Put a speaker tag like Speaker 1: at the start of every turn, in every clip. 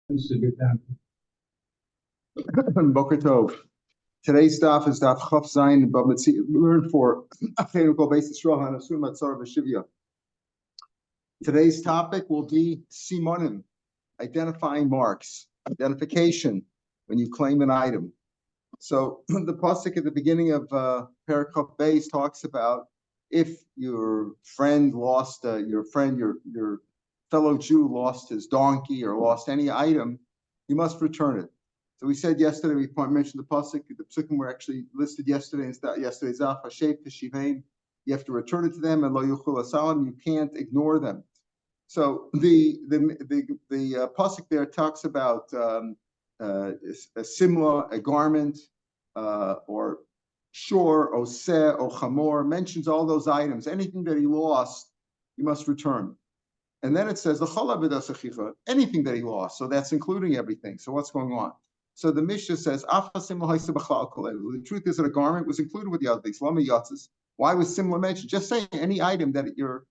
Speaker 1: Boker Tov. Today's daf is Daf Chaf Zayin, but Mציעא. We learned for basis Rohan Asum Matzar V'Shivya. Today's topic will be Simonim, identifying marks, identification when you claim an item. So the pasuk at the beginning of Perek Chaf Beis talks about if your friend lost your fellow Jew lost his donkey or lost any item, you must return it. So we said yesterday, we mentioned the pasuk. The psukim were actually listed yesterday. Yesterday's Daf Hayomi. You have to return it to them, and lo yuchul asalam. You can't ignore them. So the pasuk there talks about a simla, a garment, or shor, oseh, or chamor. Mentions all those items. Anything that he lost, you must return. And then it says the anything that he lost. So that's including everything. So what's going on? So the Mishnah says, the truth is that a garment was included with the other things. Why was similar mentioned? Just saying any item that your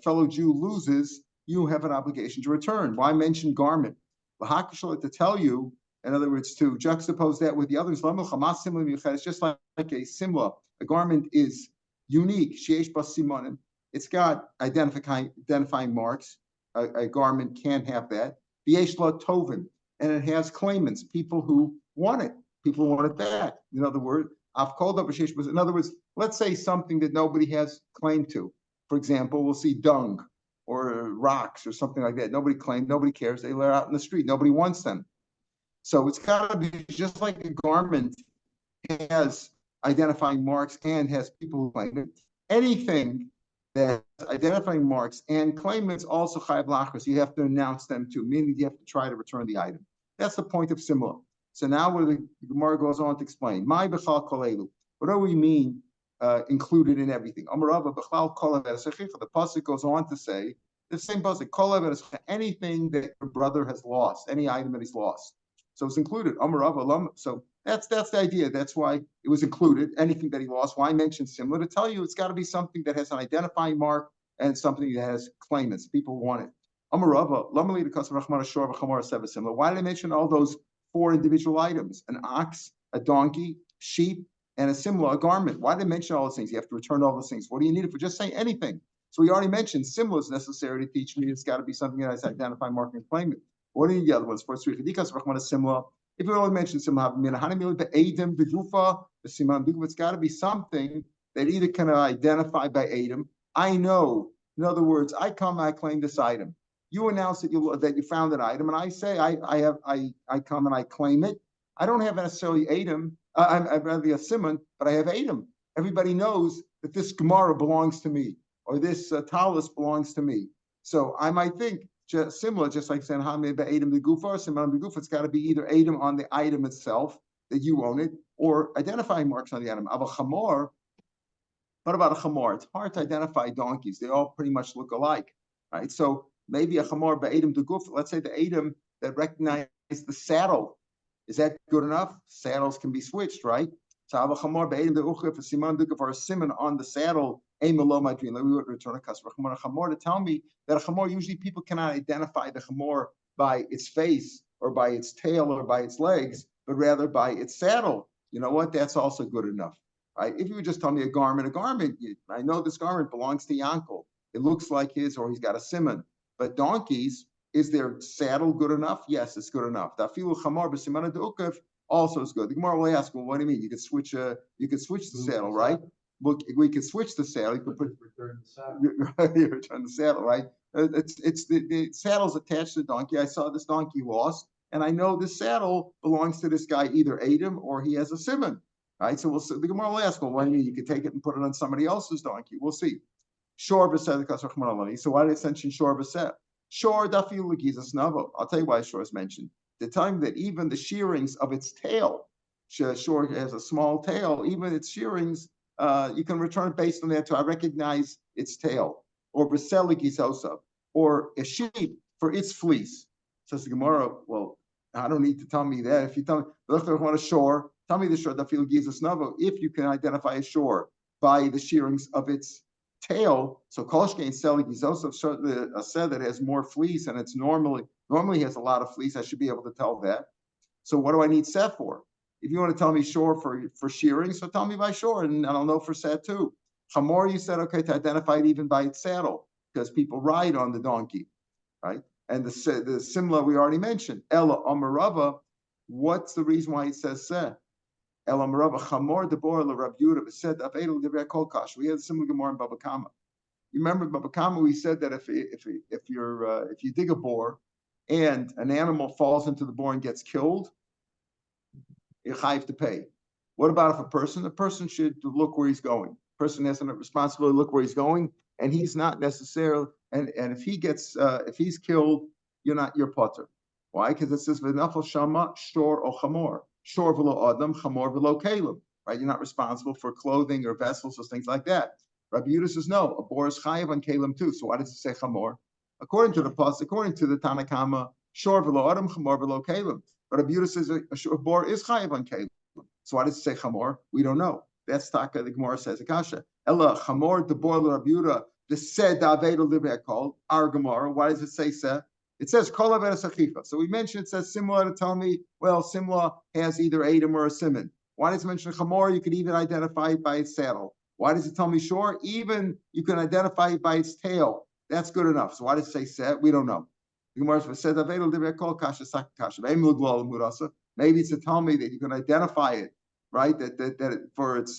Speaker 1: fellow Jew loses, you have an obligation to return. Why mention garment? To tell you, in other words, to juxtapose that with the others. It's just like a simla. A garment is unique. It's got identifying marks. A garment can't have that. Tovin. And it has claimants, people who want it. People want it back. In other words, let's say something that nobody has claim to. For example, we'll see dung or rocks or something like that. Nobody claimed, nobody cares. They lay out in the street. Nobody wants them. So it's got to be just like a garment has identifying marks and has people who claim it. Anything that identifying marks and claimants also chayav lachos. You have to announce them too, meaning you have to try to return the item. That's the point of simla. So now where the Gemara goes on to explain, my bechal kolelu. What do we mean included in everything? Amarava bechal kolav. The pasuk goes on to say the same pasuk, kolav, anything that your brother has lost, any item that he's lost. So it's included. Amarava. So that's the idea. That's why it was included. Anything that he lost. Why mention similar? To tell you it's got to be something that has an identifying mark and something that has claimants. People want it. Amarava. Why did I mention all those four individual items? An ox, a donkey, sheep, and a similar garment. Why did I mention all those things? You have to return all those things. What do you need if we just say anything? So we already mentioned similar is necessary to teach me. It's got to be something that has identifying mark and claimant. What are the other ones? Similar. If we only mention similar, it's got to be something that either can identify by Adam. I know. In other words, I come, I claim this item. You announce that you found an item, and I say I come and I claim it. I don't have necessarily Adam. I'm rather a simon, but I have Adam. Everybody knows that this Gemara belongs to me, or this talus belongs to me. So I might think similar, just like saying Adam the Gufa, Simon the Gufa. It's got to be either Adam on the item itself that you own it, or identifying marks on the item. Chamor. What about a chamor? It's hard to identify donkeys. They all pretty much look alike, right? So maybe a chamor Adam the Gufa. Let's say the Adam that recognizes the saddle. Is that good enough? Saddles can be switched, right? So a chamor Adam the Uchif, a Simon the Gufa, or a simon on the saddle. We would return a customer. A chamor to tell me that a chamor, usually people cannot identify the chamor by its face or by its tail or by its legs, but rather by its saddle. You know what? That's also good enough, right? If you would just tell me a garment, I know this garment belongs to Yankel. It looks like his, or he's got a simon. But donkeys, is their saddle good enough? Yes, it's good enough. Dafilu chamor b'simana de'ukev also is good. The Gemara will ask, well, what do you mean? You could switch the saddle, right? Well, we could switch the saddle. You could return the saddle. You return the saddle, right? It's the saddle's attached to the donkey. I saw this donkey lost, and I know this saddle belongs to this guy, either Adam or he has a simon, right? So the Gemara will ask, well, what do you mean? You could take it and put it on somebody else's donkey. We'll see. Shor b'seh. So why did it mention shor b'seh? Shor dafilu l'gizas navo. I'll tell you why shor is mentioned. To tell him that even the shearings of its tail, shor has a small tail, even its shearings. You can return based on that too. I recognize its tail, or or a sheep for its fleece. Says the Gemara, well, I don't need to tell me that. If you tell me, want a shore, tell me the shore. If you can identify a shore by the shearings of its tail, so kolshkein selig is also certainly a said that has more fleece and it's normally Normally he has a lot of fleece. I should be able to tell that. So what do I need seh for? If you want to tell me shore for shearing, so tell me by shore, and I'll know for seh too. Chamor, you said, okay, to identify it even by its saddle, because people ride on the donkey, right? And the simla we already mentioned. Ella Amarava, what's the reason why it says seh? Ella Amarava, Chamor Debor La Rav Yudah, said Avedel Devrei Kol Kash. We had a similar Gemara in Baba Kama. You remember Baba Kama, we said that if you dig a bore and an animal falls into the bore and gets killed, you have to pay. What about if a person should look where he's going? Person has a responsibility to look where he's going, and he's not necessarily, and if he's killed, you're potter. Why? Because it says v'nafal shama shor o chamor, shor v'lo adam, chamor v'lo kalim. Right? You're not responsible for clothing or vessels or things like that. Rabbi Yehuda says no, a bor is chayiv on kalim too. So why does it say chamor? According to the pasuk, according to the Tanakama, shor v'lo adam, chamor v'lo kalim. But Rabbi Yehuda says a bor is chayiv on kalim. So why does it say chamor? We don't know. That's taka. The Gemara says akasha. Ella chamor the bor Rabbi Yehuda the said davedo livrei kol our Gemara. Why does it say seh? It says kol avedas achifa. So we mentioned it says similar to tell me. Well, simla has either Adam or a simon. Why does it mention chamor? You could even identify it by its saddle. Why does it tell me shore? Even you can identify it by its tail. That's good enough. So why does it say seh? We don't know. The Gemara said davedo livrei kol kasha sak kasha. Maybe it's to tell me that you can identify it. Right, that for its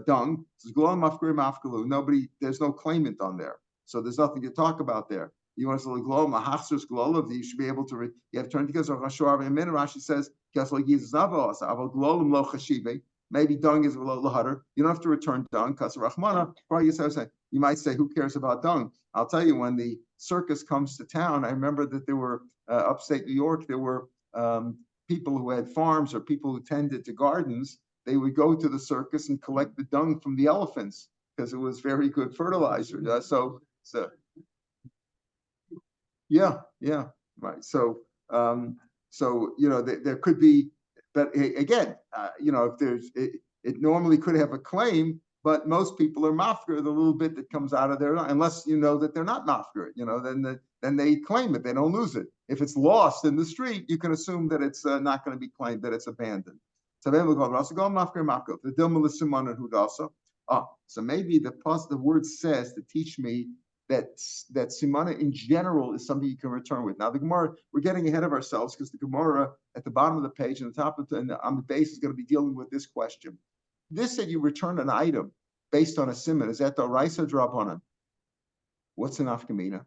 Speaker 1: dung. Nobody, there's no claimant on there, so there's nothing to talk about there. You want to say glow mahachsus glow, you should be able to. You have to turn to Rashar in a minute. Rashi says maybe dung is lahadar. You don't have to return dung because Rahmana. You might say, who cares about dung? I'll tell you, when the circus comes to town, I remember that there were upstate New York. There were people who had farms or people who tended to gardens. They would go to the circus and collect the dung from the elephants because it was very good fertilizer. Yeah, right. So there could be, but again, if there's it normally could have a claim, but most people are mafker the little bit that comes out of there, unless you know that they're not mafker. Then they claim it, they don't lose it. If it's lost in the street, you can assume that it's not going to be claimed, that it's abandoned. So maybe the word says to teach me that simana in general is something you can return with. Now the Gemara, we're getting ahead of ourselves because the Gemara at the bottom of the page and the top of on the base is going to be dealing with this question. This said you return an item based on a simon. Is that the Raisa Drabanan? What's an afkamina?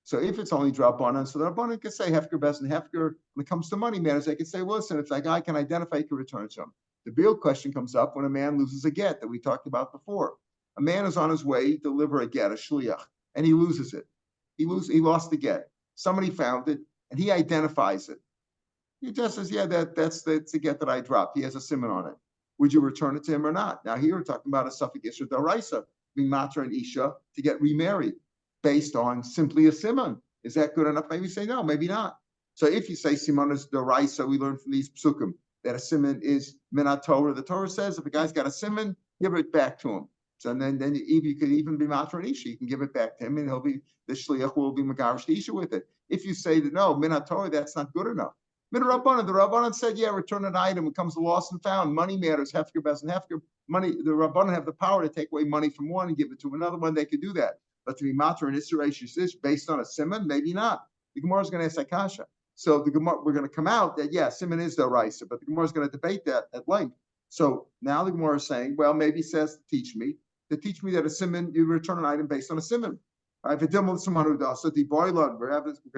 Speaker 1: So if it's only Drabanan, so the Drabanan can say Hefker best and Hefker. When it comes to money matters, they can say, well, listen, if that guy can identify, he can return it to him. The real question comes up when a man loses a get that we talked about before. A man is on his way to deliver a get, a shliach, and he loses it. He lost the get. Somebody found it, and he identifies it. He just says, yeah, that's the get that I dropped. He has a simon on it. Would you return it to him or not? Now here we're talking about a suffix isha daraisa, being matra and isha to get remarried based on simply a simon. Is that good enough? Maybe say no, maybe not. So if you say simon is daraisa, we learn from these psukim that a simon is minat Torah. The Torah says if a guy's got a simon, give it back to him. So then you could even be matra and isha. You can give it back to him, and the shliach will be megarish the isha with it. If you say that no, minat Torah, that's not good enough. The Rabbanan said, yeah, return an item. It comes to lost and found. Money matters. Hefker best and Hefker. Money. The Rabbanan have the power to take away money from one and give it to another one. They could do that. But to be matter and Isra based on a simon, maybe not. The Gemara is going to ask Akasha. So the Gemara, we're going to come out that simon is the Raisa, but the Gemara is going to debate that at length. So now the Gemara is saying, well, maybe it says to teach me that a simon, you return an item based on a simon. Right? We're going to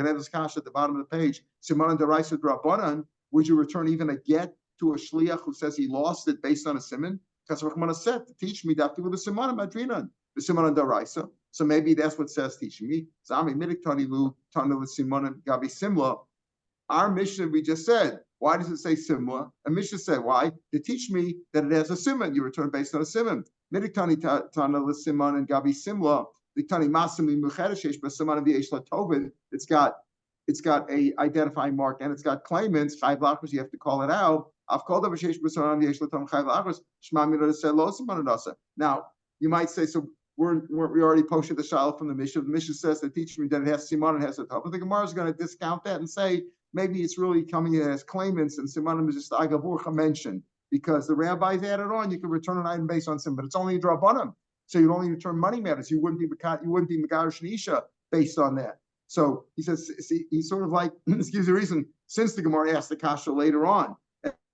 Speaker 1: have this kasha at the bottom of the page. Siman deraisa drabanan. Would you return even a get to a shliach who says he lost it based on a simon? Because Rachmana said to teach me that with a siman madrinan, the siman deraisa. So maybe that's what says teaching me. Zami midik tani lu tani le siman gabi simla. Our Mishnah we just said. Why does it say simla? A Mishnah said why to teach me that it has a simon. You return based on a simon. Midik tani tani le siman and gabi simla. It's got a identifying mark and it's got claimants. You have to call it out. Now you might say, so weren't we already posted the shalom from the Mishnah? The Mishnah says that teaches me that it has siman and has a top. But the Gemara is going to discount that and say maybe it's really coming in as claimants and simanim is just agavurcha mentioned because the rabbis added on. You can return an item based on sim, but it's only a drabanim, so you'd only return money matters. You wouldn't be megarish nisha based on that. So he says he's sort of like this gives a reason since the Gemara asked the kasha later on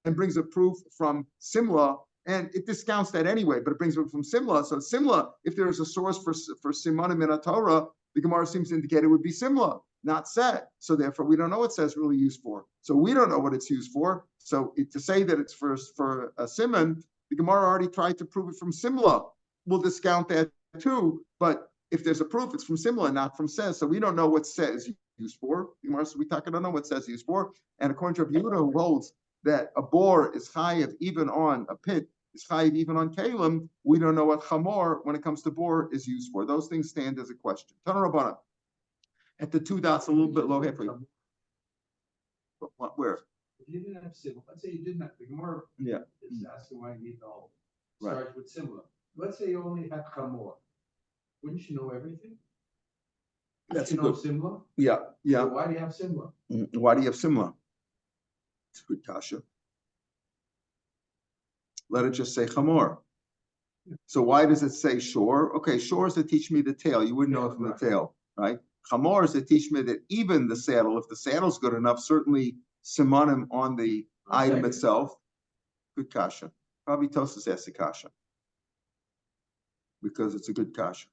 Speaker 1: and brings a proof from Simla. And it discounts that anyway, but it brings it from Simla. So Simla, if there is a source for Simanim in a Torah, the Gemara seems to indicate it would be Simla, not set. So therefore, we don't know what says really used for. So we don't know what it's used for. So to say that it's for a Siman, the Gemara already tried to prove it from Simla. We'll discount that too. But if there's a proof, it's from Simla, not from says. So we don't know what says used for. The Gemara says we don't know what says used for. And according to Rav Yehuda, who holds that a bore is chayiv even on a pit, is chayiv even on kalim, we don't know what chamor, when it comes to bor, is used for. Those things stand as a question. Tana Rabbana. At the two dots, a little bit low halfway. Where?
Speaker 2: If you didn't have similar, let's say you didn't have the Gemara.
Speaker 1: Yeah.
Speaker 2: Is asking why you need the whole.
Speaker 1: Right.
Speaker 2: Starts with similar. Let's say you only have chamor. Wouldn't you know everything?
Speaker 1: That's
Speaker 2: you know similar.
Speaker 1: Yeah.
Speaker 2: So why do you have similar?
Speaker 1: Why do you have similar? It's a good kasha. Let it just say chamor. So why does it say shore? Okay, shore is to teach me the tail. You wouldn't know it from the tail, right? Chamor is to teach me that even the saddle, if the saddle's good enough, certainly simanim on the item itself. Good kasha. Probably Tosas asked the kasha because it's a good kasha.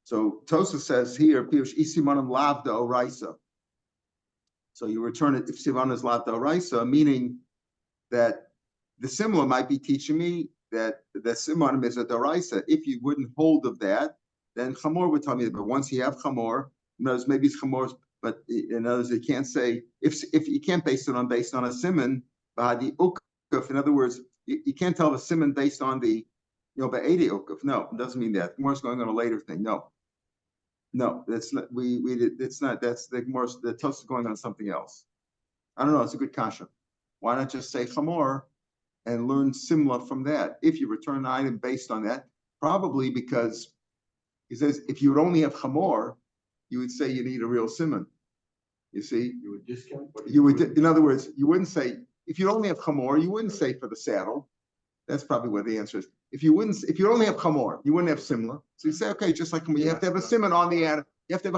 Speaker 1: So Tosas says here, Pirush isimanim lavda oraisa. So you return it if siman is lavda oraisa, meaning that the similar might be teaching me that the simanim is a doraisa. If you wouldn't hold of that, then chamor would tell me that. But once you have chamor, maybe it's chamor, but in others you can't say if you can't base it on a siman, the ukuf. In other words, you can't tell the siman based on the ba'edi ukuf. No, it doesn't mean that. More is going on a later thing. No, that's not. It's not. That's the more. The toast is going on something else. I don't know. It's a good kasha. Why not just say chamor and learn simla from that? If you return an item based on that, probably because he says if you would only have chamor, you would say you need a real simon. You see,
Speaker 2: you would discount.
Speaker 1: You would. In other words, you wouldn't say if you only have chamor, you wouldn't say for the saddle. That's probably what the answer is. If you only have chamor, you wouldn't have simla. So you say, okay, just like you have to have a simon on the ad, you have to have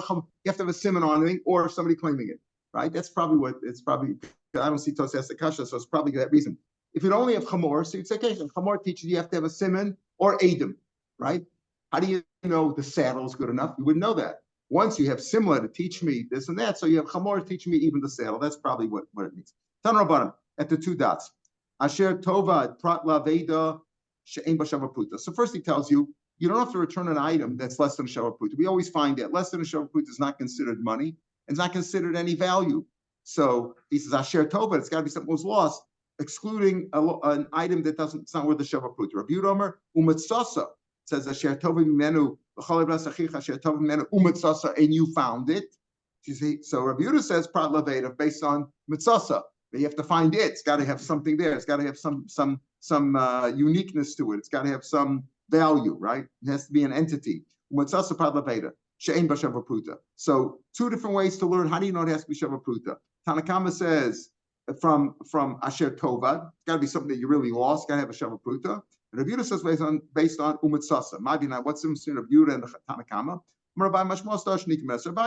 Speaker 1: a simon on it, or somebody claiming it, right? That's probably what it's probably. I don't see Tos ask the kasha, so it's probably that reason. If you only have chamor, so you'd say, okay, chamor teaches you have to have a simon or adam, right? How do you know the saddle is good enough? You wouldn't know that. Once you have simla to teach me this and that, so you have chamor teaching me even the saddle. That's probably what it means. Tan Rabbanim at the two dots. Asher tova prat laveda she'en b'shavapruta. So first he tells you don't have to return an item that's less than a shavapruta. We always find that less than a shavapruta is not considered money. It's not considered any value. So he says asher tova. It's got to be something that was lost, excluding an item it's not worth a shavapruta. Rabbi Yehuda umatzasa says asher tova mimenu v'chol ibras achicha asher tova mimenu umatzasa, and you found it. You see, so Rabbi Yehuda says prat laveda based on mitzasa. But you have to find it. It's got to have something there. It's got to have some uniqueness to it. It's got to have some value, right? It has to be an entity. So two different ways to learn. How do you know it has to be shavapruta? Tanakama says from asher tovad. It's got to be something that you really lost. It's got to have a shavapruta. And Rav Yehuda says based on umatzasa. Maybe not. What's the difference between Rav Yehuda and the Tanakama? Rabbi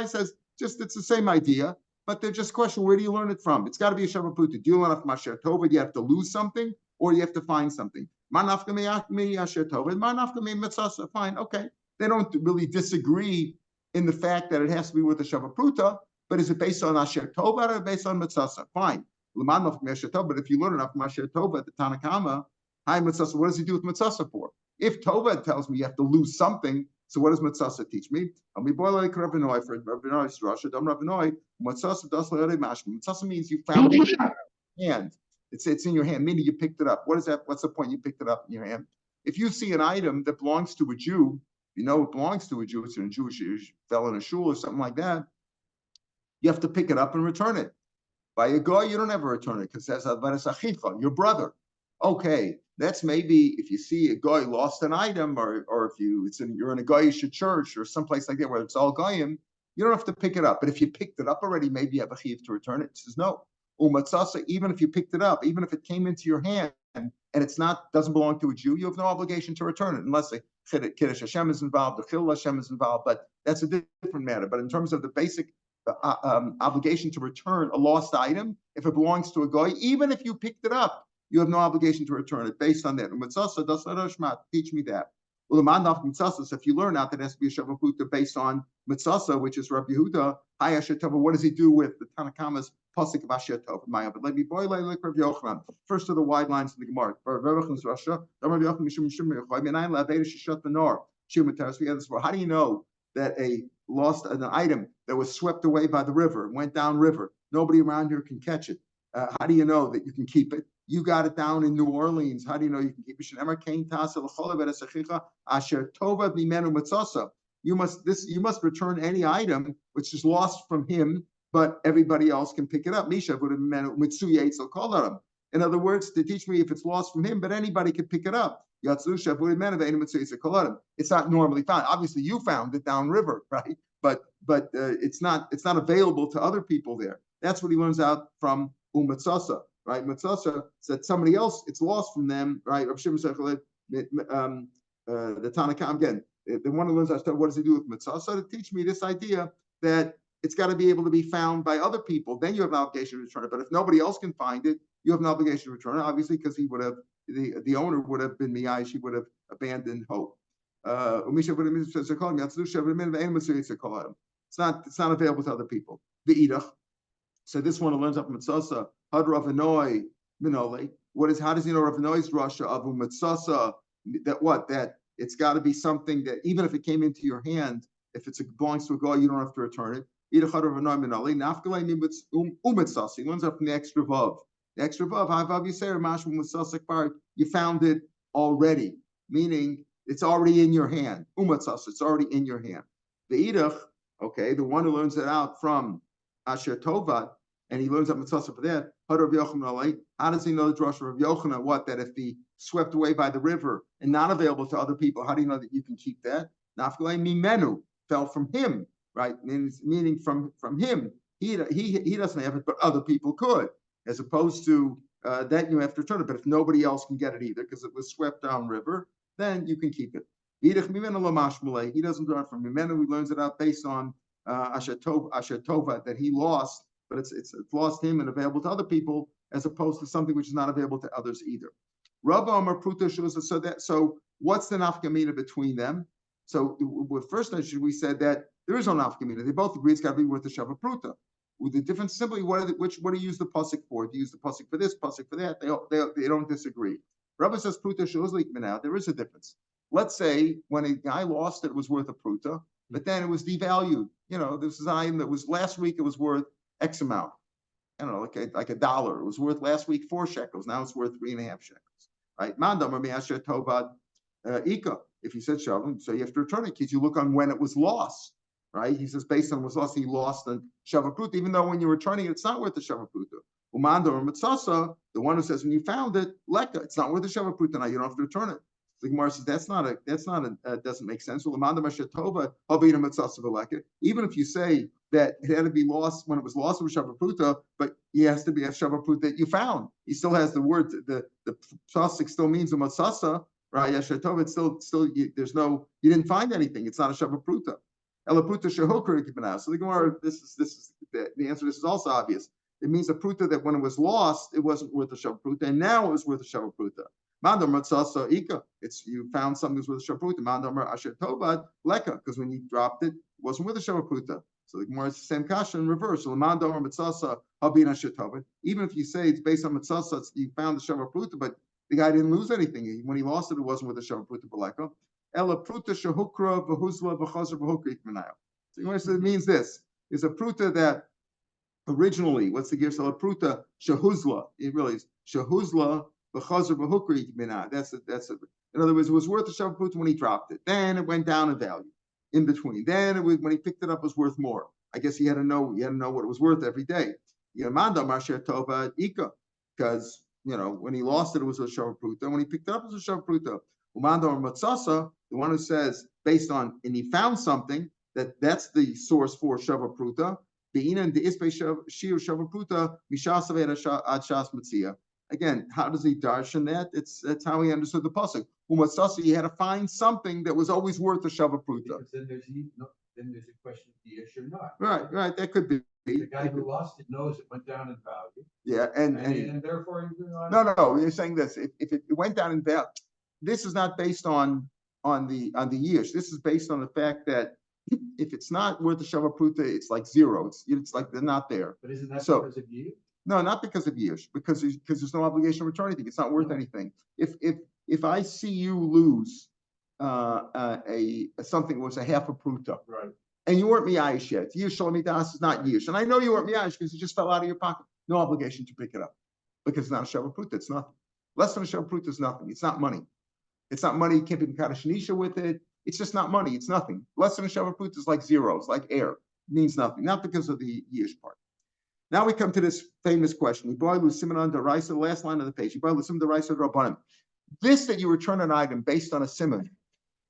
Speaker 1: says just it's the same idea. But they're just question, where do you learn it from? It's got to be a shavapruta. Do you learn it from asher tovad? You have to lose something, or you have to find something. Manafka me asher tovad, manafka me mitzasa. Fine, okay. They don't really disagree in the fact that it has to be with a shavapruta, but is it based on asher tovad or based on mitzasa? Fine. But if you learn enough from asher tovad, the Tanakama, hi mitzasa, what does he do with mitzasa for? If tovad tells me you have to lose something, so what does mitzasa teach me? Mitzasa means you found it in your hand. It's in your hand, meaning you picked it up. What is that? What's the point? You picked it up in your hand. If you see an item that belongs to a Jew, you know it belongs to a Jew, it's in a Jewish fell in a shul or something like that, you have to pick it up and return it. By a guy, you don't ever return it because it says your brother. Okay, that's maybe if you see a guy lost an item, or if you're in a Goyish church or someplace like that where it's all Goyim, you don't have to pick it up. But if you picked it up already, maybe you have a chiyuv to return it. It says no. Umatzasa, even if you picked it up, even if it came into your hand and it's doesn't belong to a Jew, you have no obligation to return it unless a Kiddush Hashem is involved, the Chil Hashem is involved. But that's a different matter. But in terms of the basic obligation to return a lost item, if it belongs to a guy, even if you picked it up, you have no obligation to return it based on that. Teach me that. So if you learn out that it has to be a Shavaputa based on Mitzasa, which is Rabbi Yehuda, what does he do with the Tanakama's pasuk of Asher Tov? But let me boil like Rabbi Yochanan. First of the wide lines in the Gemara. How do you know that an item that was swept away by the river, went down river, nobody around here can catch it? How do you know that you can keep it? You got it down in New Orleans. How do you know you can keep it? You must return any item which is lost from him, but everybody else can pick it up. In other words, to teach me if it's lost from him, but anybody can pick it up. It's not normally found. Obviously, you found it downriver, right? But it's not available to other people there. That's what he learns out from Umatzasa. Right, Matzasa said somebody else, it's lost from them, right? The Tanakh again, the one who learns that stuff, what does he do with Matzasa? To teach me this idea that it's got to be able to be found by other people. Then you have an obligation to return it. But if nobody else can find it, you have an obligation to return it, obviously, because he would have, the owner would have been Miyai, she would have abandoned hope. It's not available to other people. The Idach. So this one learns up from Matzasa. How does he know Rav Noy's drasha of Umatzasa? That it's got to be something that even if it came into your hand, if it belongs to a guy, you don't have to return it. He learns up from the extra vav. The extra vav, you found it already, meaning it's already in your hand. Umatzasa, it's already in your hand. The idach, okay, the one who learns it out from Asher Tovat, and he learns up Mitzvah for that. How does he know the drasha of Yochanan? That if he swept away by the river and not available to other people, how do you know that you can keep that? Nafkalei mimenu fell from him, right? Meaning from him. He doesn't have it, but other people could, as opposed to that you have to return it. But if nobody else can get it either because it was swept down river, then you can keep it. He doesn't learn from mimenu. He learns it out based on Asher Tova that he lost. But it's lost him and available to other people as opposed to something which is not available to others either. Rav Amar Pruta Shuz. So what's the nafkamina between them? So first we said that there is no nafkamina. They both agree it's got to be worth the Shava Pruta. With the difference, simply what do you use the pasuk for? Do you use the pasuk for this, pasuk for that? They don't disagree. Rabbi says Pruta Shuz now. There is a difference. Let's say when a guy lost it was worth a Pruta, but then it was devalued. This is an item that was last week it was worth X amount, I don't know, like $1. It was worth last week 4 shekels. Now it's worth 3.5 shekels, right? If you said shavim, so you have to return it because you look on when it was lost, right? He says based on what was lost, he lost the shavapruta, even though when you're returning it, it's not worth the shavapruta. Umanda or mitzasa, the one who says when you found it, leka, it's not worth the shavapruta. Now you don't have to return it. The Gemara says doesn't make sense. Even if you say that it had to be lost when it was lost with Shavapruta, but he has to be a Shavapruta that you found. He still has the word, the pasuk still means a matzasa, right? Yashatov, it's still there's no, you didn't find anything. It's not a Shavapruta. Elapruta shehokar kibana. So the Gemara, this is the answer to this is also obvious. It means a pruta that when it was lost, it wasn't worth a Shavapruta, and now it was worth a Shavapruta. Mandar matzasa ika. It's you found something that was with a Shavapruta. Mandar asher tovad leka, because when you dropped it wasn't with a Shavapruta. So the Gemara is the same kasha in reverse. So mandar matzasa habin asher tovad. Even if you say it's based on matzasa, you found the Shavapruta, but the guy didn't lose anything. When he lost it, it wasn't with a Shavapruta baleka. Ela pruta shehukra v'huzla v'chazer v'hukra ikmanayo. So the Gemara says it means this is a pruta that originally, what's the gear? So a pruta shehuzla. It really is shehuzla. That's it. In other words, it was worth a Shavapruta when he dropped it. Then it went down in value in between. Then it was, when he picked it up, it was worth more. I guess he had to know what it was worth every day. Because when he lost it, it was a Shava Pruta. When he picked it up, it was a Shava Pruta. Umanda or Matzasa, the one who says based on, and he found something that's the source for Shava Pruta. Be'inan de Ispe Shiur Shava Pruta Mishas Ad Shas Mציעא. Again, how does he darshan that? That's how he understood the pasuk. Umatzasa, he had to find something that was always worth a Shava Pruta.
Speaker 2: Because then there's a question of the issue or not.
Speaker 1: Right. That could be.
Speaker 2: The guy who lost it knows it went down in value.
Speaker 1: Yeah,
Speaker 2: and therefore
Speaker 1: no. You're saying this. If it went down in value, this is not based on the yish. This is based on the fact that if it's not worth a Shava Pruta, it's like zero. It's like they're not there.
Speaker 2: But isn't that because of you?
Speaker 1: No, not because of yish. Because there's no obligation to return anything. It's not worth anything. If I see you lose something that was a half a pruta,
Speaker 2: right,
Speaker 1: and you weren't miyash yet, yish shalamidas is not yish, and I know you weren't miyash because it just fell out of your pocket. No obligation to pick it up because it's not a Shava Pruta. It's nothing. Less than a Shava Pruta is nothing. It's not money. It's not money. You can't be Mekadosh Nisha with it. It's just not money. It's nothing. Less than a Shava Pruta is like zero. It's like air. It means nothing. Not because of the yish part. Now we come to this famous question. The last line of the page. This that you return an item based on a simon,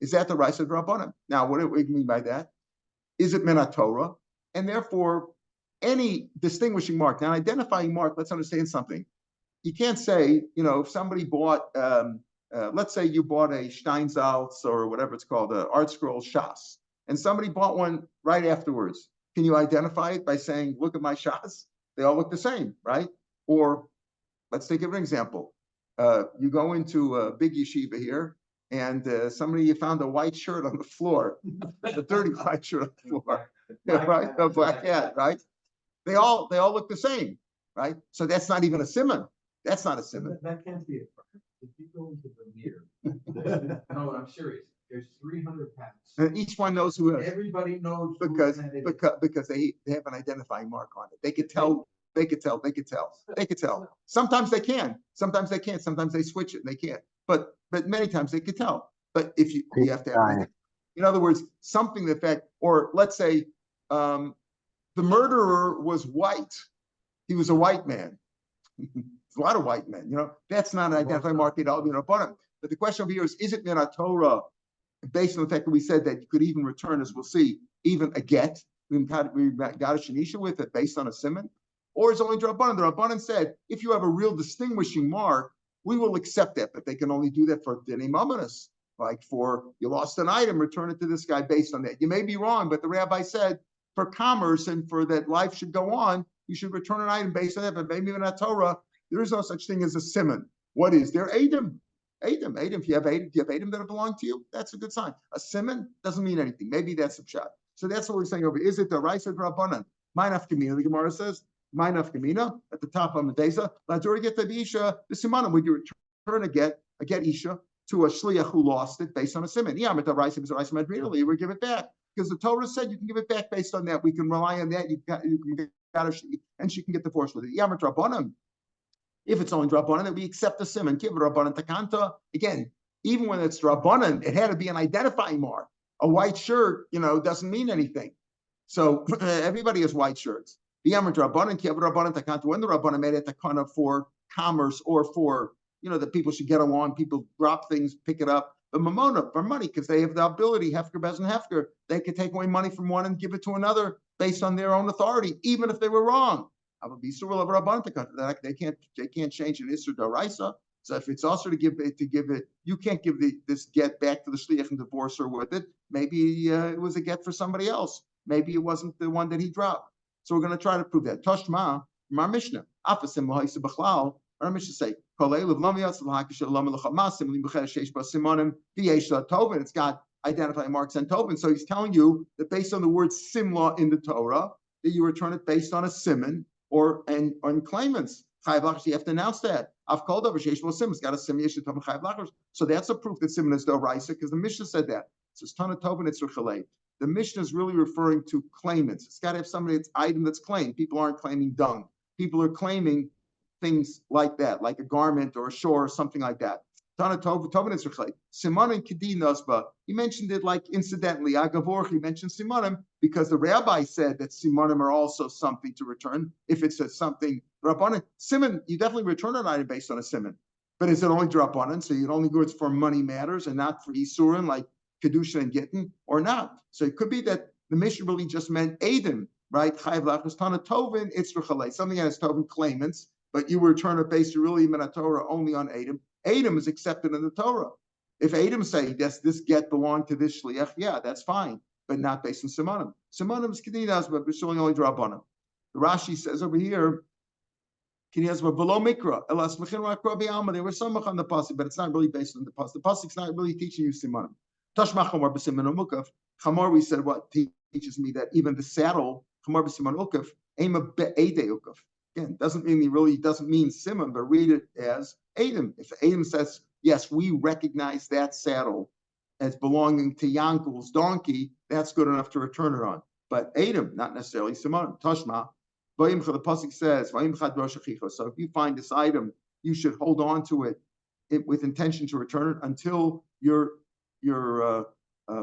Speaker 1: is that the Raisa Rabbanim? Now, what do we mean by that? Is it Menat Torah? And therefore, any distinguishing mark, now identifying mark, let's understand something. You can't say, if somebody bought, let's say you bought a Steinsaltz or whatever it's called, the Art Scroll Shas, and somebody bought one right afterwards. Can you identify it by saying, look at my Shas? They all look the same, right? Or let's take an example. You go into a big yeshiva here, and you found a white shirt on the floor, a dirty white shirt on the floor, right? A black hat, right? They all look the same, right? So that's not even a simon. That's not a simon.
Speaker 2: That can't be it. If you go into the mirror, no, I'm serious. There's 300 hats.
Speaker 1: And each one knows who is.
Speaker 2: Everybody knows
Speaker 1: because they have an identifying mark on it. They could tell. Sometimes they can. Sometimes they can't. Sometimes they switch it and they can't. But many times they could tell. But if you have to have, in other words, something that fact, or let's say the murderer was white. He was a white man. A lot of white men. That's not an identifying mark at all. But the question over here is it Menat Torah? Based on the fact that we said that you could even return, as we'll see, even a get. We got a shanisha with it based on a simon. Or is only Rabbanan? The Rabbanan said, if you have a real distinguishing mark, we will accept that, but they can only do that for Dini Mamanis. Like for you lost an item, return it to this guy based on that. You may be wrong, but the rabbi said for commerce and for that life should go on, you should return an item based on that. But maybe in a Torah, there is no such thing as a simon. What is there? Adam. If you have Adam that belong to you, that's a good sign. A simon doesn't mean anything. Maybe that's a pshat. So that's what we're saying over here. Is it the Raisa Rabbanan? Ma'inaf Kamina, the Gemara says. Ma'inaf Kamina at the top of Medesa. La'dori get the Isha, the Simanim. Would you return a get Isha to a shliach who lost it based on a simon? Yeah, but the Raisa is a Raisa Madrinali. You would give it back because the Torah said you can give it back based on that. We can rely on that. You can get her, and she can get divorced with it. Yeah, but Rabbanan. If it's only Rabbanan, then we accept the simon. Give Rabbanan takanta. Again, even when it's Rabbanan, it had to be an identifying mark. A white shirt, doesn't mean anything. So everybody has white shirts. The Rabbanan, Kiv Rabbanan takanta. When the Rabbanan made it takana for commerce or for that people should get along, people drop things, pick it up. But mamona for money because they have the ability. Hefker, Bez, and Hefker. They could take away money from one and give it to another based on their own authority, even if they were wrong. They can't change an Isser Daraisa. So if it's also to give it, you can't give this get back to the shliach and divorce her with it. Maybe it was a get for somebody else. Maybe it wasn't the one that he dropped. So we're going to try to prove that. Toshma, our Mishnah. Our Mishnah say, it's got identifying marks and tovin. So he's telling you that based on the word simla in the Torah, that you return it based on a simon. Or on claimants, you have to announce that. I've called over Simon. Got a simon. So that's a proof that simon is the Raisa because the Mishnah said that. It says Tana Tovin it's Rechalei. The Mishnah is really referring to claimants. It's got to have somebody that's item that's claimed. People aren't claiming dung. People are claiming things like that, like a garment or a shore or something like that. Tana Tovin it's Rechalei. Simon and Kedi Nasba. He mentioned it like incidentally. Agavor he mentioned Simonim because the rabbi said that Simonim are also something to return if it's something Drabanan, simon, you definitely return an item based on a simon. But is it only drabanan? So you'd only go it's for money matters and not for isurin like kedusha and gittin, or not? So it could be that the Mishnah really just meant Adam, right? Chayv lachas tana tovin, it's rechalei. Something that has tovin claimants, but you return it based really in Torah only on Adam. Adam is accepted in the Torah. If Adam say this get belonged to this shliach, yeah, that's fine, but not based on simanim. Simanim is kedinas, but we're showing only drabanan. The Rashi says over here, kedinas were below mikra. Elas mechin rakra b'alma. They were samach on the pasuk, but it's not really based on the pasuk. The pasuk's not really teaching you simanim. Tashma chamor b'siman umukaf. Chamor, we said what teaches me that even the saddle chamor b'siman ukaf aim a be'edei ukaf. Again, doesn't mean simon, but read it as Adam. If Adam says, yes, we recognize that saddle as belonging to Yankel's donkey, that's good enough to return it on. But Adam, not necessarily simon. Tashma, the pasuk says, so if you find this item, you should hold on to it with intention to return it until your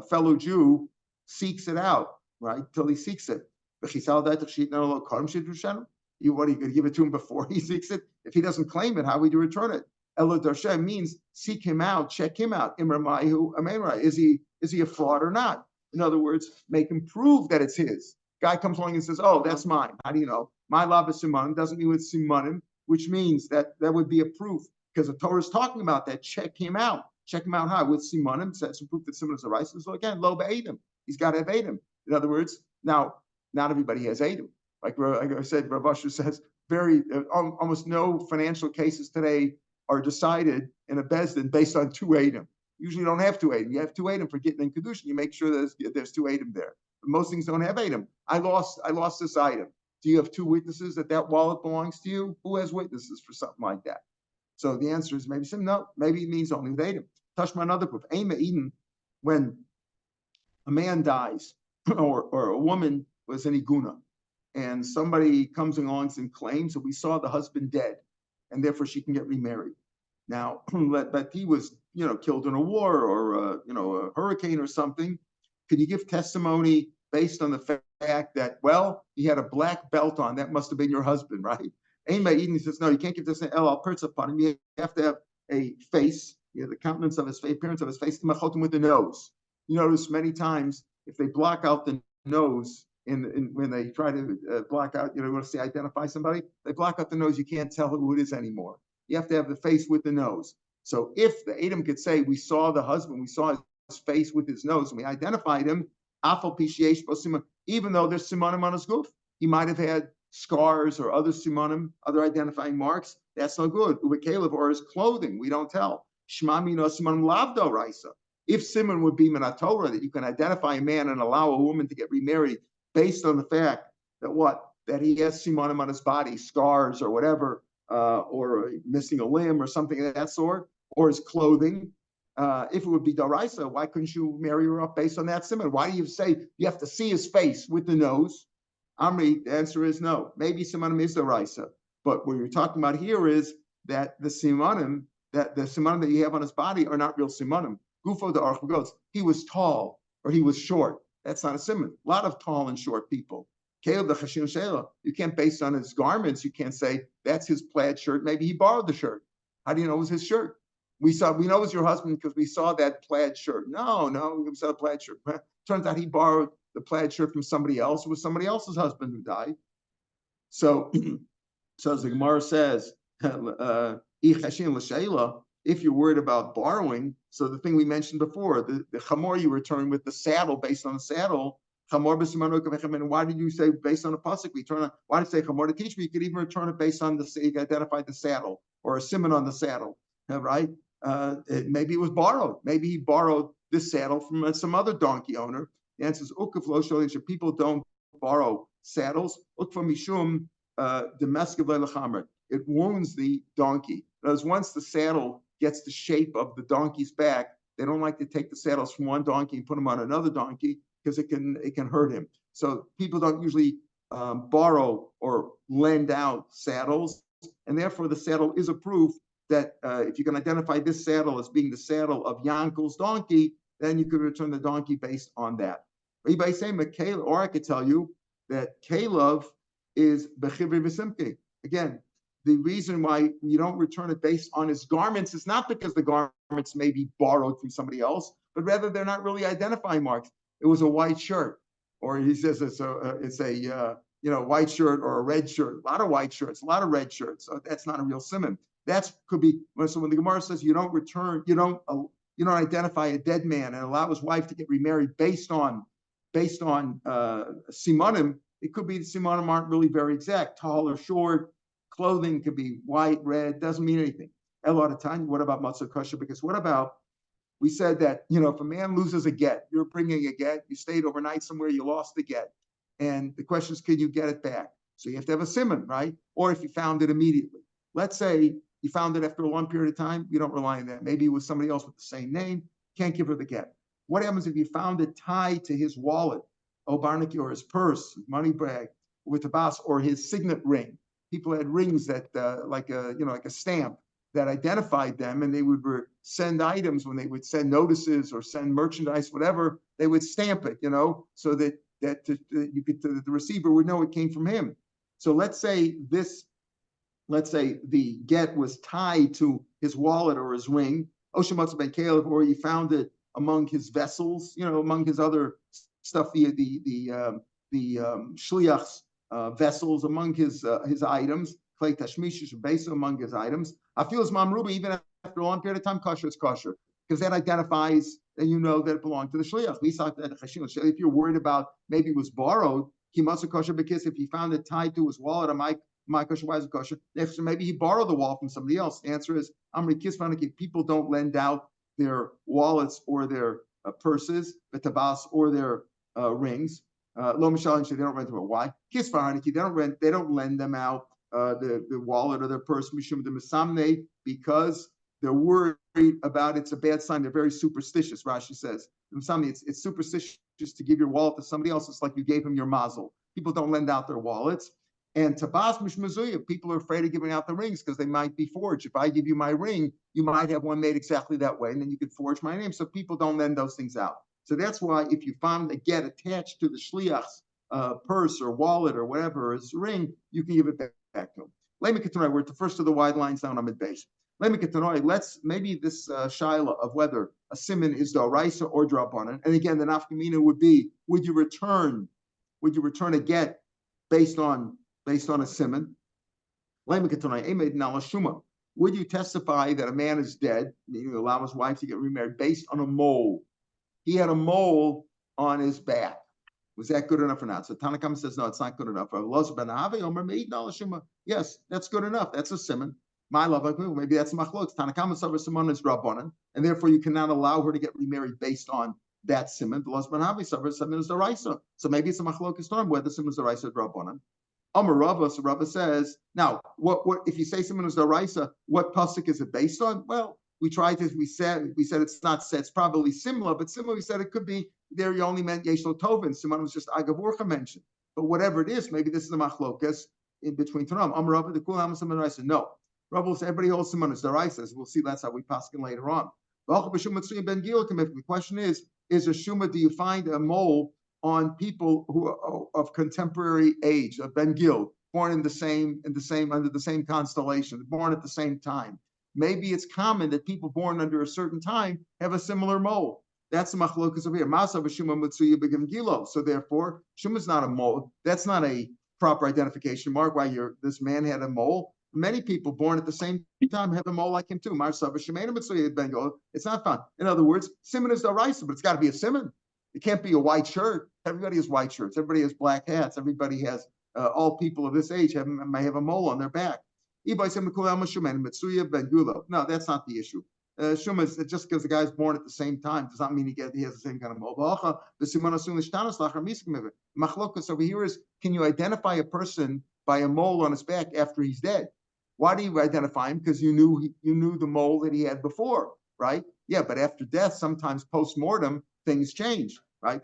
Speaker 1: fellow Jew seeks it out, right? Till he seeks it. You what are you going to give it to him before he seeks it? If he doesn't claim it, how would you return it? Elo darsha means seek him out, check him out. Imramayu amera. Is he a fraud or not? In other words, make him prove that it's his. Guy comes along and says, "Oh, that's mine." How do you know? My love is simanim doesn't mean it's simanim, which means that would be a proof because the Torah is talking about that. Check him out. Check him out how with simanim. So that's a proof that simanim is a rice. So again, lo be'edim. He's got to have edim. In other words, now not everybody has edim. Like I said, Rav Asher says, almost no financial cases today are decided in a bezdin based on 2 Adam. Usually you don't have 2 Adam. You have 2 Adam for getting in kedushin. You make sure there's 2 Adam there. But most things don't have Adam. I lost this item. Do you have 2 witnesses that wallet belongs to you? Who has witnesses for something like that? So the answer is maybe some. No, maybe it means only with Adam. Tashma another proof. Ema Eden, when a man dies or a woman was an iguna, and somebody comes along and claims that we saw the husband dead, and therefore she can get remarried. Now, but he was, killed in a war or a hurricane or something. Could you give testimony based on the fact that, well, he had a black belt on? That must have been your husband, right? Eden says, no, you can't give this an El Pertz upon him. You have to have a face, the countenance of his face, appearance of his face, with the nose. You notice many times if they block out the nose, when they try to block out, want to say identify somebody, they block out the nose. You can't tell who it is anymore. You have to have the face with the nose. So if the Adam could say, we saw the husband, we saw his face with his nose, and we identified him, even though there's simanim on his goof, he might have had scars or other simanim, other identifying marks. That's no good. Or his clothing, we don't tell. Shmami no simanim lavdo raisa. If simon would be minatorah, that you can identify a man and allow a woman to get remarried based on the fact that he has simanim on his body, scars or whatever, or missing a limb or something of that sort, or his clothing. If it would be daraisa, why couldn't you marry her up based on that siman? Why do you say you have to see his face with the nose? Amri, the answer is no. Maybe simanim is daraisa, but what you're talking about here is that the simanim that you have on his body are not real simanim. Gufo the arch goes, he was tall or he was short. That's not a siman. A lot of tall and short people. Caleb the Chashin Shela, you can't base on his garments. You can't say that's his plaid shirt. Maybe he borrowed the shirt. How do you know it was his shirt? We know it was your husband because we saw that plaid shirt. No, we saw the plaid shirt. Turns out he borrowed the plaid shirt from somebody else. It was somebody else's husband who died. So as the Gemara says, if you're worried about borrowing, so the thing we mentioned before, the chamor you return with the saddle based on the saddle. And why did you say based on a pasuk? Why did you say chamor to teach me? You could even return it based on you identified the saddle or a simon on the saddle, right? Maybe it was borrowed. Maybe he borrowed this saddle from some other donkey owner. The answer is ukaf. People don't borrow saddles. Ukfa mishum demeskav. It wounds the donkey. Because once the saddle gets the shape of the donkey's back, they don't like to take the saddles from one donkey and put them on another donkey because it can hurt him. So people don't usually borrow or lend out saddles, and therefore the saddle is a proof that if you can identify this saddle as being the saddle of Yankel's donkey, then you could return the donkey based on that. Or I could tell you that Caleb is Bechivri V'Simke. Again, the reason why you don't return it based on his garments is not because the garments may be borrowed from somebody else, but rather they're not really identifying marks. It was a white shirt, or he says it's a white shirt or a red shirt. A lot of white shirts, a lot of red shirts. So that's not a real simon. That could be. So when the Gemara says you don't identify a dead man and allow his wife to get remarried based on simanim, it could be the simanim aren't really very exact. Tall or short, clothing could be white, red, doesn't mean anything. A lot of time, what about matzah kosher? Because what about, we said that, if a man loses a get, you're bringing a get, you stayed overnight somewhere, you lost the get. And the question is, can you get it back? So you have to have a simon, right? Or if you found it immediately. Let's say you found it after a long period of time, you don't rely on that. Maybe it was somebody else with the same name, can't give her the get. What happens if you found it tied to his wallet, Barnaki, or his purse, money bag, with the boss, or his signet ring? People had rings that, like a stamp that identified them, and they would send items when they would send notices or send merchandise, whatever. They would stamp it, so that the receiver would know it came from him. So let's say the get was tied to his wallet or his ring, or you found it among his vessels, among his other stuff, the shliach's vessels, among his items, clay tashmish among his items. I feel as mamruba, even after a long period of time, kosher is kosher, because that identifies that that it belonged to the shliach. If you're worried about maybe it was borrowed, he must have kosher, because if he found it tied to his wallet, my kosher, why is it kosher? So maybe he borrowed the wallet from somebody else. The answer is, people don't lend out their wallets or their purses, the tabas, or their rings. Lo mishal, they don't rent them out. Why? They don't lend them out, the wallet or their purse, mishum de mesamne, because they're worried about it's a bad sign. They're very superstitious. Rashi says, it's superstitious to give your wallet to somebody else. It's like you gave him your mazel. People don't lend out their wallets. And tabas mishmazuya, people are afraid of giving out the rings because they might be forged. If I give you my ring, you might have one made exactly that way, and then you could forge my name. So people don't lend those things out. So that's why if you found a get attached to the shliach's purse or wallet or whatever, his ring, you can give it back to him. Let me continue. We're at the first of the wide lines down on mid-base. Let me continue. Maybe this shaila of whether a simon is d'oraisa or drabanan. And again, the nafkamina would be: would you return a get based on a simon? Let me continue. Would you testify that a man is dead, meaning allow his wife to get remarried, based on a mole? He had a mole on his back. Was that good enough or not? So Tanakam says, no, it's not good enough. Yes, that's good enough. That's a simon. My love, maybe that's machlok. Tanakam says simon is rabbanan, and therefore you cannot allow her to get remarried based on that simon. The losban simon is the raisa. So maybe it's a machlok storm whether simon is the raisa or rabbanan. Amar Rava, so Rava says, now, what if you say simon is the raisa, what pasuk is it based on? Well, we said it's not said, it's probably similar, but similar, we said it could be there you only meant Yesh Lo Tovin. Simon was just Agavurcha mentioned. But whatever it is, maybe this is the machlokas in between Tanam. Amar Rava, the Kulam Simon Raisa. No. Rava will say everybody holds Simon as the Raisa. We'll see that's how we paskin later on. The question is a Shuma, do you find a mole on people who are of contemporary age, of Ben Gil, born under the same constellation, born at the same time? Maybe it's common that people born under a certain time have a similar mole. That's the machlokas over here. Masav Shuma Mitsuya Begim Gilo. So therefore, Shuma is not a mole. That's not a proper identification mark. Why this man had a mole. Many people born at the same time have a mole like him too. Masav Shemena Mitsuya Ben Gilo. It's not fun. In other words, simon is the raisa, but it's got to be a simon. It can't be a white shirt. Everybody has white shirts. Everybody has black hats. Everybody has. All people of this age may have a mole on their back. No, that's not the issue. Shuma is just because the guy's born at the same time does not mean he has the same kind of mole. The machlokas over here is: can you identify a person by a mole on his back after he's dead? Why do you identify him? Because you knew the mole that he had before, right? Yeah, but after death, sometimes post-mortem things change, right?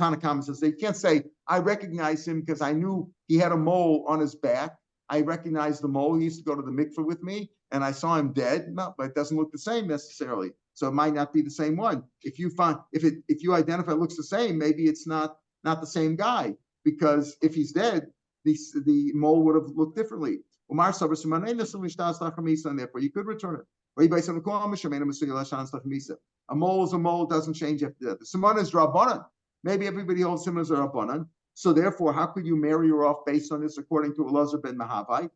Speaker 1: Tanakam says they can't say, I recognize him because I knew he had a mole on his back. I recognized the mole. He used to go to the mikveh with me, and I saw him dead. No, but it doesn't look the same necessarily. So it might not be the same one. If you identify it looks the same, maybe it's not the same guy, because if he's dead, the mole would have looked differently. And therefore you could return it. A mole is a mole, doesn't change after that. The simon is rabbanan. Maybe everybody holds simons are rabbanan. So therefore, how could you marry her off based on this according to Elazar ben Mahavai?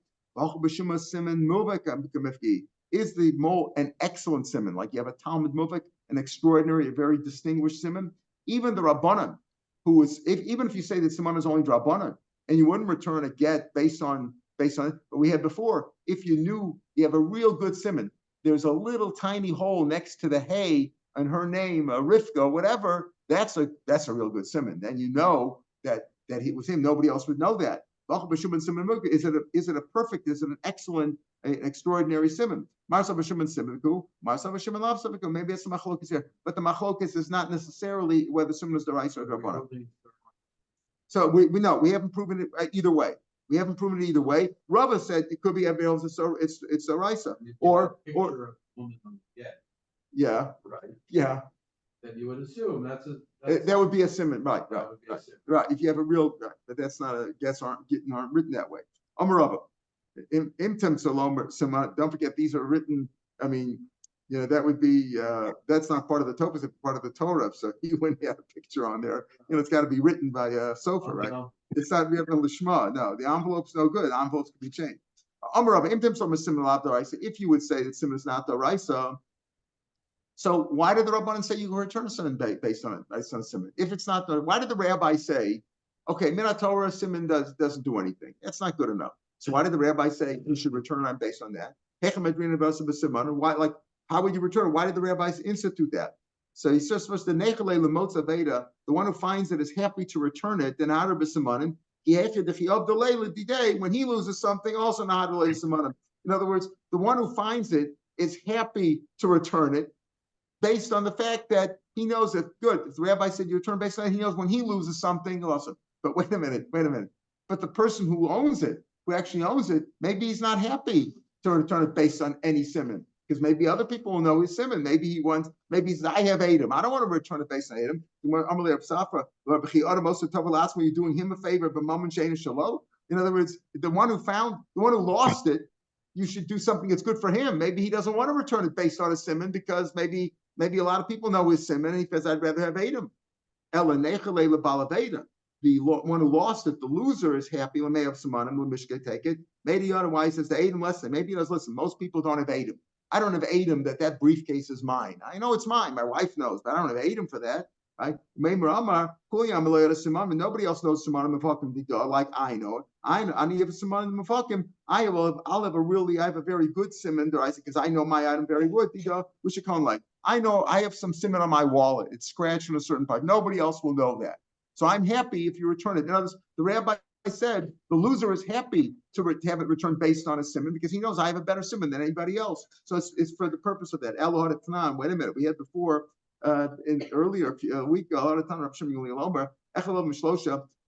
Speaker 1: Is the mole an excellent simon? Like you have a Talmud Muvik, an extraordinary, a very distinguished simon? Even the rabbanan, who is, even if you say that simon is only rabbanan, and you wouldn't return a get based on it, but we had before, if you knew you have a real good simon, there's a little tiny hole next to the hay and her name, Rivka, whatever, that's a real good simon. Then you know that it was him. Nobody else would know that. Is it a perfect, is it an excellent, an extraordinary simon? Maybe it's a machlokes here, but the machlokes is not necessarily whether simon is the rice or the rabbanan. So we know we haven't proven it either way. We haven't proven it either way. Rava said it could be everything else. It's a risa or yeah,
Speaker 2: right?
Speaker 1: Yeah.
Speaker 2: Then you would assume that's
Speaker 1: that would be a simon, right? Right. If you have a real, but that's not a guess aren't written that way. Amarava, imtem salom simon. Don't forget these are written. I mean, that would be that's not part of the Torah, it's part of the Torah. So you wouldn't have a picture on there. It's got to be written by a sofa, right? No. It's not we have no lishma. No, the envelope's no good. The envelopes can be changed. Amarava, imtem salom simon l'abdaraisa. If you would say that simon is not the raisa. So why did the Rabbanan say you can return a simon based on simon? If it's not, why did the rabbi say, okay, minat Torah simon doesn't do anything? That's not good enough. So why did the rabbi say you should return on based on that? Why, like, how would you return? Why did the rabbis institute that? So he's just supposed to the one who finds it is happy to return it. Then outer b'simanim, when he loses something, also not b'simanim. In other words, the one who finds it is happy to return it, based on the fact that he knows that, good, if the rabbi said you return based on it, he knows when he loses something, also. But wait a minute. But the person who owns it, who actually owns it, maybe he's not happy to return it based on any simon, because maybe other people will know his simon. Maybe he says, I have Adam. I don't want to return it based on Adam. You're doing him a favor, but in other words, the one who lost it, you should do something that's good for him. Maybe he doesn't want to return it based on a simon because maybe a lot of people know his simon and he says, I'd rather have Adam. The one who lost it, the loser, is happy when they have Simanim, when Mishka take it. Maybe otherwise says the Adam listen. Maybe he does listen. Most people don't have Adam. I don't have Adam that briefcase is mine. I know it's mine. My wife knows, but I don't have Adam for that. Right? Nobody else knows Simanim Mefakim like I know it. I have a Simanim Mefakim. I have a very good simon because I know my item very good. We should come like I know I have some simon on my wallet. It's scratched in a certain part. Nobody else will know that. So I'm happy if you return it. In other words, the rabbi said the loser is happy to have it returned based on a simon because he knows I have a better simon than anybody else. So it's for the purpose of that. Elohad Tanan. Wait a minute. We had before in earlier week a lot of time.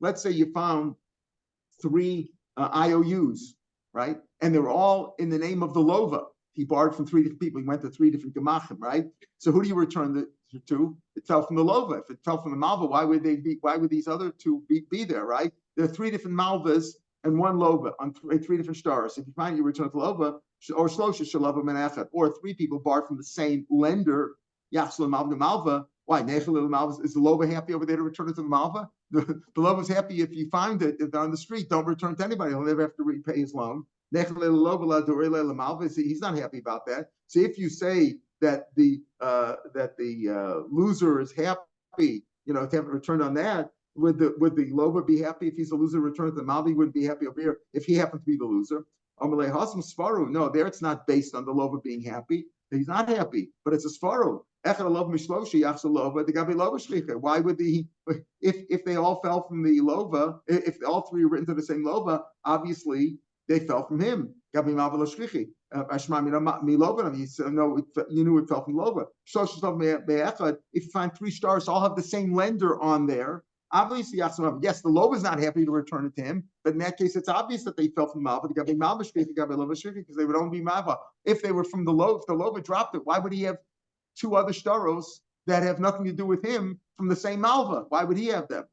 Speaker 1: Let's say you found 3 IOUs, right? And they're all in the name of the lova. He borrowed from 3 different people. He went to 3 different gemachim, right? So who do you return it to? It fell from the lova. If it fell from the malva, why would these other 2 be there, right? There are 3 different malvas and 1 lova on 3 different stars. If you find you return to lova, or shlosha shalava menachet, or 3 people borrowed from the same lender, yachsel malva. Why? Is the lova happy over there to return it to the malva? The lova's happy if you find it if they're on the street. Don't return it to anybody. He'll never have to repay his loan. He's not happy about that. So if you say that the loser is happy, to have it returned on that, would the lover be happy if he's a loser returned to the malva? He wouldn't be happy over here if he happened to be the loser. No, there it's not based on the lover being happy. He's not happy, but it's a svaru. Why would if they all fell from the lova, if all 3 are written to the same lova, obviously they fell from him. You knew it fell from lova. If you find 3 stars, all have the same lender on there. Obviously, yes, the lova is not happy to return it to him, but in that case, it's obvious that they fell from malva. Because they would only be malva. If they were from the lova, if the lova dropped it, why would he have 2 other staros that have nothing to do with him from the same malva? Why would he have them?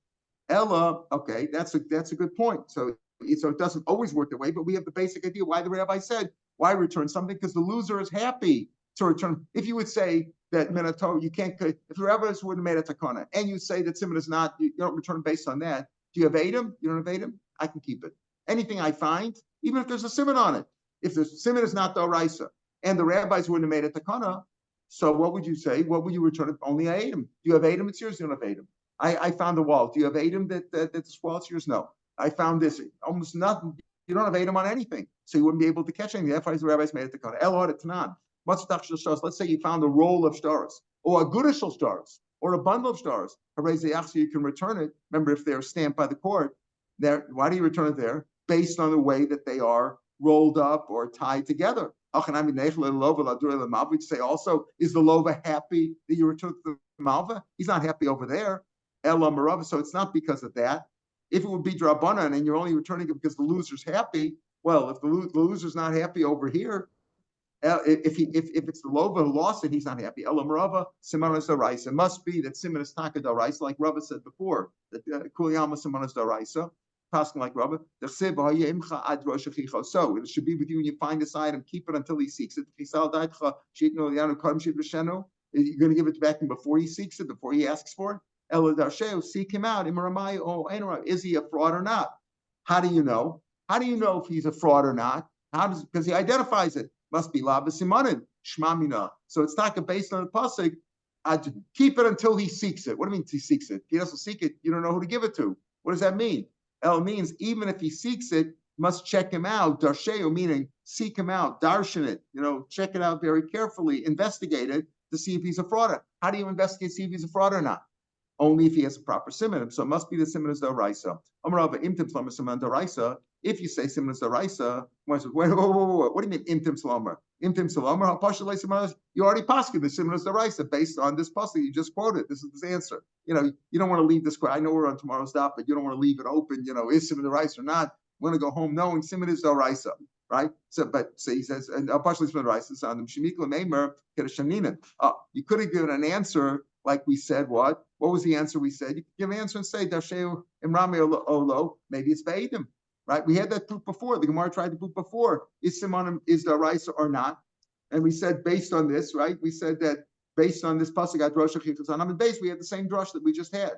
Speaker 1: Ella, okay, that's a good point. So So it doesn't always work that way, but we have the basic idea why the rabbi said, why return something? Because the loser is happy to return. If you would say that Minato, you can't, if the rabbis would have made a takana, and you say that Simon is not, you don't return based on that, do you have Adam? You don't have Adam? I can keep it. Anything I find, even if there's a Simon on it, if the Simon is not the Oraisa, and the rabbis wouldn't have made a takana, so what would you say? What would you return it? Only Adam. Do you have Adam? It's yours. You don't have Adam. I found the wall. Do you have Adam that's wall? It's yours? No. I found this. Almost nothing. You don't have Adam on anything. So you wouldn't be able to catch anything. That's why the rabbis made it takana. Elot Tanan. Let's say you found a roll of stars, or a goodish of stars, or a bundle of stars. You can return it. Remember, if they're stamped by the court, why do you return it there? Based on the way that they are rolled up or tied together. We say also, is the lova happy that you return to the malva? He's not happy over there. So it's not because of that. If it would be drabanan and you're only returning it because the loser's happy, well, if the loser's not happy over here, if it's the lova who lost it, he's not happy. Elam Rava, Simon is daraisa. It must be that Simon is taka daraisa, like Rava said before, that Kuliyama Simon is daraisa. Passing like Rava. So it should be with you when you find this item, keep it until he seeks it. You're going to give it back to him before he seeks it, before he asks for it. Seek him out. Is he a fraud or not? How do you know? How do you know if he's a fraud or not? Because he identifies it. Must be Lava Simonin, Shmamina. So it's not based on the pasuk. Keep it until he seeks it. What do you mean he seeks it? If he doesn't seek it, you don't know who to give it to. What does that mean? El means even if he seeks it, must check him out. Darsheo meaning seek him out, darshan it, check it out very carefully, investigate it to see if he's a frauder. How do you investigate, see if he's a fraud or not? Only if he has a proper simon. So it must be the simon is the raisa. If you say simon is the raisa, what do you mean imtim slomer? Imtim slomer, you already posted the simon is the raisa based on this pasuk you just quoted. This is his answer. You don't want to leave this. I know we're on tomorrow's daf, but you don't want to leave it open. Is simon the raisa or not? We're going to go home knowing simon is the raisa, right? So he says, and partially simon raisa is on them. Shemikla meimer kedashanina. You could have given an answer. Like we said, what was the answer we said? You could give an answer and say, Dasheu Imrami Olo, maybe it's Ba'edim, right? We had that proof before. The Gemara tried to prove before. Is Simonim, is the Raisa or not? And we said, based on this, right? We said that based on this pasuk, we had the same drush that we just had.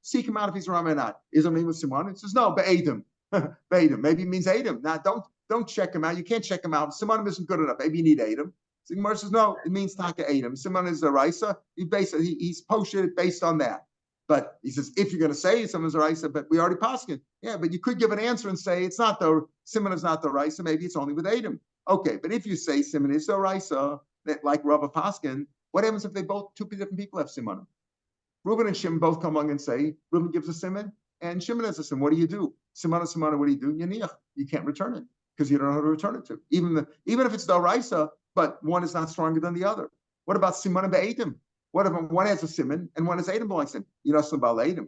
Speaker 1: Seek him out if he's Rami or not. Is it mean with Simon? It says, no, Ba'edim. Ba'edim. Maybe it means Adam. Now, don't check him out. You can't check him out. Simonim isn't good enough. Maybe you need Adam. So Gemara says, no, it means Taka Adam. Simon is a Raisa. He's posted it based on that. But he says, if you're going to say Simon is a Raisa, but we already passed it. Yeah, but you could give an answer and say it's not Simon is not the Raisa. Maybe it's only with Adam. Okay, but if you say Simon is the Raisa, like Rava Paskin, what happens if two different people have Simon? Reuben and Shimon both come along and say, Reuben gives a Simon and Shimon has a Simon. What do you do? Simon, what do you do? Yaniach. You can't return it because you don't know who to return it to. Even if it's the Raisa, but one is not stronger than the other. What about Simon and Ba'edim? What if one has a Simon and one has Adam belongs to him?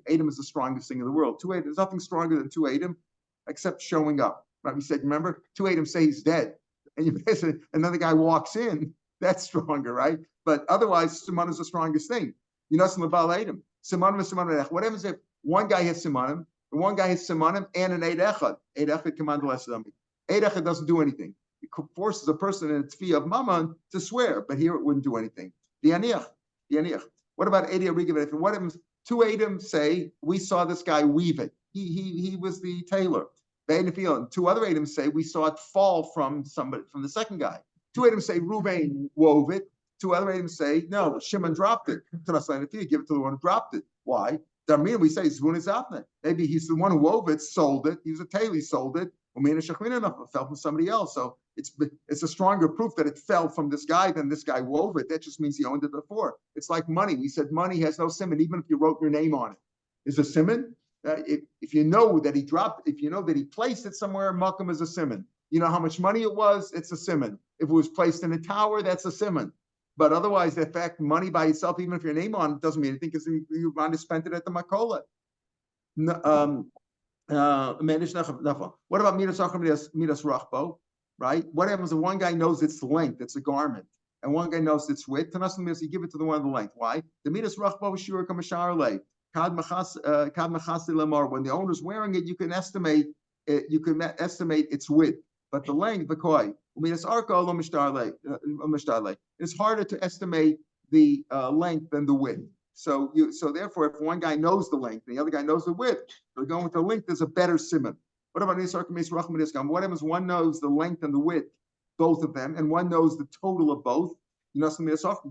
Speaker 1: Adam is the strongest thing in the world. There's nothing stronger than two Adam except showing up. Right? We said, remember, two Adam say he's dead. And another guy walks in, that's stronger, right? But otherwise, Simon is the strongest thing. Adam. What happens if one guy has Simonim, and one guy has Simonim and an Eid Echad? Eid Echad command less than me. Eid Echad doesn't do anything. It forces a person in a tefillah of mammon to swear, but here it wouldn't do anything. The aniach. What about Eidi Arigav? What happens? Two Adam say, we saw this guy weave it. He was the tailor. And two other Adam say, we saw it fall from the second guy. Two Adam say, Ruvain wove it. Two other Adam say, no, Shimon dropped it. Give it to the one who dropped it. Why? Darmin, we say, Zvun is Afnet. Maybe he's the one who wove it, sold it. He was a tailor, he sold it. It fell from somebody else. So it's a stronger proof that it fell from this guy than this guy wove it. That just means he owned it before. It's like money. We said money has no simon, even if you wrote your name on it. Is a simon? If you know that he dropped, if you know that he placed it somewhere, Malcolm is a simon. You know how much money it was, it's a simon. If it was placed in a tower, that's a simon. But otherwise, the fact money by itself, even if your name on it, doesn't mean anything because you might have spent it at the Makola. What about midas rachbo? Right? What happens if one guy knows its length, it's a garment, and one guy knows its width? You give it to the one of the length. Why? The midas rachbo shiur kamashar lay. Kad machasi lamar. When the owner's wearing it, you can estimate it. You can estimate its width, but the length, the koi. It's harder to estimate the length than the width. So therefore, if one guy knows the length and the other guy knows the width, they're going with the length. There's a better simon. What about what happens? One knows the length and the width, both of them, and one knows the total of both. You know,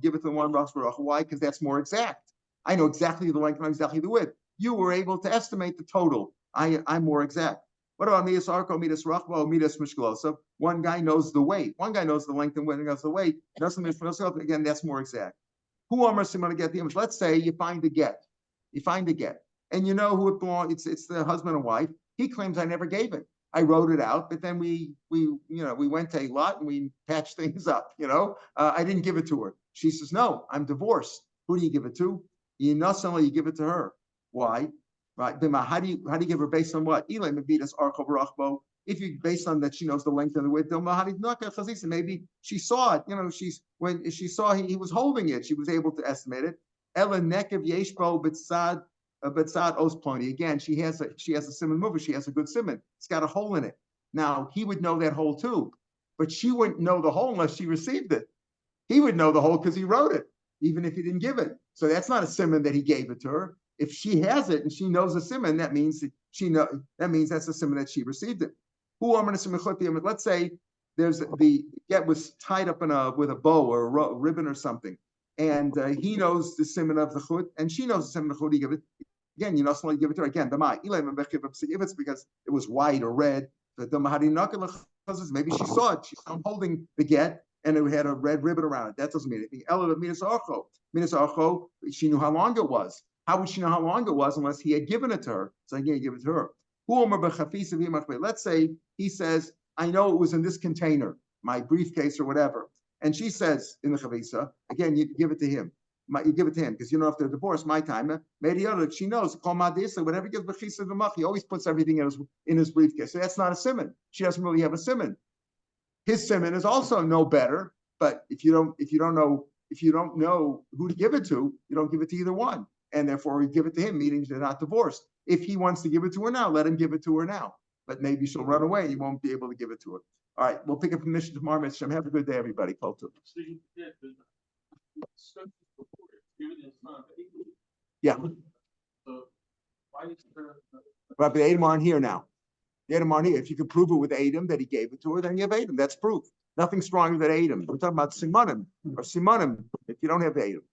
Speaker 1: give it to one. Why? Because that's more exact. I know exactly the length and exactly the width. You were able to estimate the total. I'm more exact. What about midas arko, midas rachbo, midas mishkalosa? One guy knows the weight. One guy knows the length and one knows the weight. Again, that's more exact. Who are going to get the image? Let's say you find a get. You find a get. And you know who it belongs. It's the husband and wife. He claims I never gave it. I wrote it out, but then we went to a lot and we patched things up. I didn't give it to her. She says, no, I'm divorced. Who do you give it to? You give it to her. Why? Right? How do you give her based on what? If you based on that she knows the length and the width, maybe she saw it. When she saw he was holding it, she was able to estimate it. Again, she has a simon mover. She has a good simon. It's got a hole in it. Now he would know that hole too, but she wouldn't know the hole unless she received it. He would know the hole because he wrote it, even if he didn't give it. So that's not a simon that he gave it to her. If she has it and she knows a simon, that means that's a simon that she received it. Let's say there's the get was tied up with a bow or a ribbon or something, and he knows the simon of the chut, and she knows the simon of the chut. He give it again. Somebody give it to her again. If it's because it was white or red, maybe she saw it. She saw him holding the get, and it had a red ribbon around it. That doesn't mean anything. She knew how long it was. How would she know how long it was unless he had given it to her? So he gave it to her. Let's say he says, I know it was in this container, my briefcase or whatever. And she says in the chavisa, again, you give it to him. You give it to him because if they're divorced, my time, she knows, whatever he gives, he always puts everything in his briefcase. So that's not a simon. She doesn't really have a simon. His simon is also no better, but if you don't know who to give it to, you don't give it to either one. And therefore we give it to him, meaning they're not divorced. If he wants to give it to her now, let him give it to her now. But maybe she'll run away. You won't be able to give it to her. All right, we'll pick up from Mishnah tomorrow. Have a good day, everybody. Yeah. But the Adam aren't here now. The Adam aren't here. If you can prove it with Adam that he gave it to her, then you have Adam. That's proof. Nothing stronger than Adam. We're talking about Simonim or Simonim if you don't have Adam.